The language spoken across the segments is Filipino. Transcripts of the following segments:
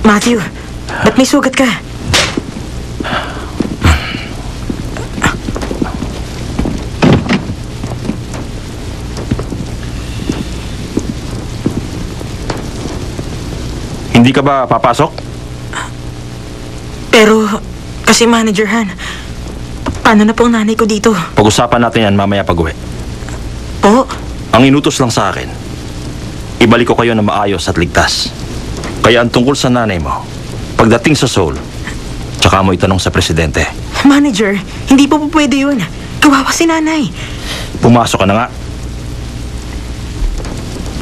Matthew, ba't may sugat ka? Hindi ka ba papasok? Pero, kasi Manager Han, paano na po ang nanay ko dito? Pag-usapan natin yan mamaya pag-uwi. Po? Ang inutos lang sa akin, ibalik ko kayo na maayos at ligtas. Kaya ang tungkol sa nanay mo, pagdating sa Seoul, tsaka mo itanong sa presidente. Manager, hindi po pwede yun. Kawawa si nanay. Pumasok ka na nga.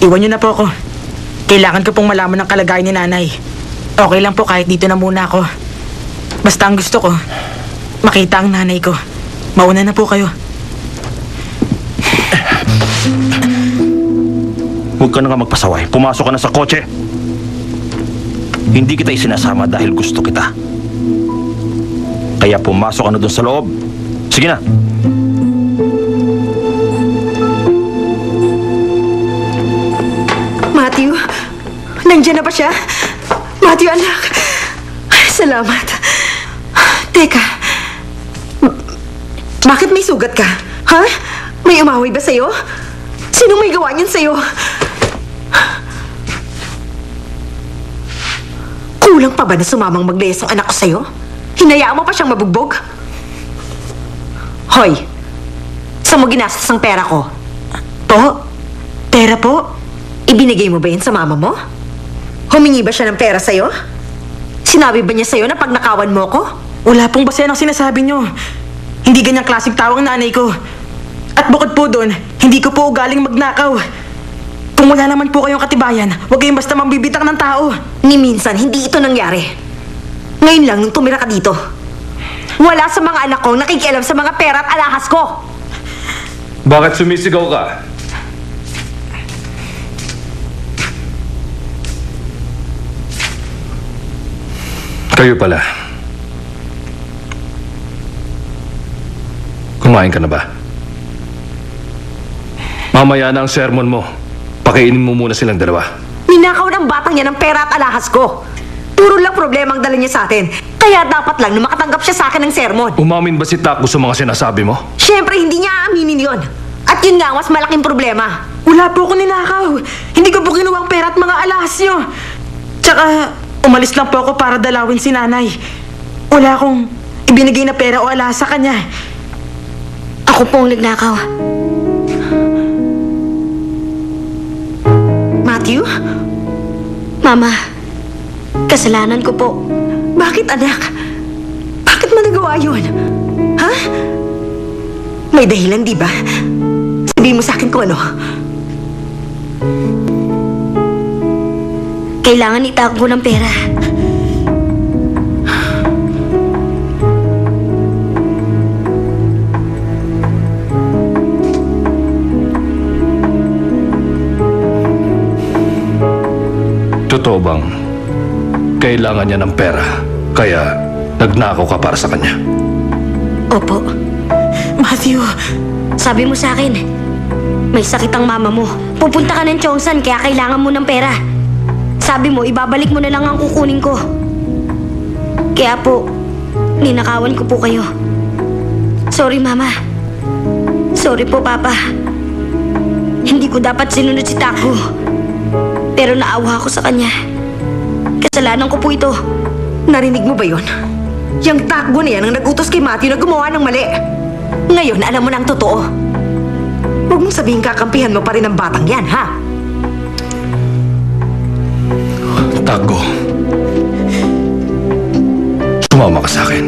Iwan niyo na po ako. Kailangan ko pong malaman ang kalagayan ni nanay. Okay lang po kahit dito na muna ako. Basta ang gusto ko, makita ang nanay ko. Mauna na po kayo. Huwag ka na nga magpasaway. Pumasok ka na sa kotse. Hindi kita isinasama dahil gusto kita. Kaya pumasok ka na doon sa loob. Sige na. Matthew, nandiyan na ba siya? Matthew, anak. Salamat. Teka, bakit may sugat ka? Ha? May umaway ba sa'yo? Sinong may gawa niyan sa'yo? Kulang pa ba na sumamang magleyes ang anak ko sa'yo? Hinayaan mo pa siyang mabugbog? Hoy, saan mo ginastos ang pera ko? Po? Pera po? Ibinigay mo ba yun sa mama mo? Humingi ba siya ng pera sa'yo? Sinabi ba niya sa'yo na pag nakawan mo ko? Wala pong basehan ang sinasabi niyo. Hindi ganyang klaseng tao ang nanay ko. At bukod po doon, hindi ko po ugaling magnakaw. Kung wala naman po kayong katibayan, huwag kayong basta mambibitang ng tao. Ni minsan, hindi ito nangyari. Ngayon lang nung tumira ka dito. Wala sa mga anak kong nakikialam sa mga pera at alahas ko. Bakit sumisigaw ka? Kayo pala. Kumain ka na ba? Mamaya na ang sermon mo. Pakainin mo muna silang dalawa. Ninakaw ng batang yan ng pera at alahas ko. Puro lang problema ang dala niya sa atin. Kaya dapat lang na makatanggap siya sa akin ng sermon. Umamin ba si Taco sa mga sinasabi mo? Siyempre, hindi niya aaminin yon. At yun nga, mas malaking problema. Wala po ako ninakaw. Hindi ko po kinuha ang pera at mga alahas niyo. Tsaka, umalis lang po ako para dalawin si nanay. Wala akong ibinigay na pera o alahas sa kanya. Ako po ang nagnakaw. Matthew? Mama, kasalanan ko po. Bakit, anak? Bakit mo nagawa yun? Ha? May dahilan, di ba? Sabihin mo sa akin kung ano. Kailangan itago ko ng pera. Totoo bang kailangan niya ng pera, kaya nagnakaw ka para sa kanya? Opo. Matthew, Sabi mo sa akin, may sakit ang mama mo. Pupunta ka ng Chongsan kaya kailangan mo ng pera. Sabi mo, ibabalik mo na lang ang kukunin ko. Kaya po, ninakawan ko po kayo. Sorry, Mama. Sorry po, Papa. Hindi ko dapat sinunod si Taco. Pero naawa ako sa kanya. Kasalanan ko po ito. Narinig mo ba yun? Yung takbo na yan ang nagutos kay Matthew na gumawa ng mali. Ngayon, alam mo na ang totoo. Huwag mong sabihin kakampihan mo pa rin ang batang yan, ha? Taco, sumama ka sa akin.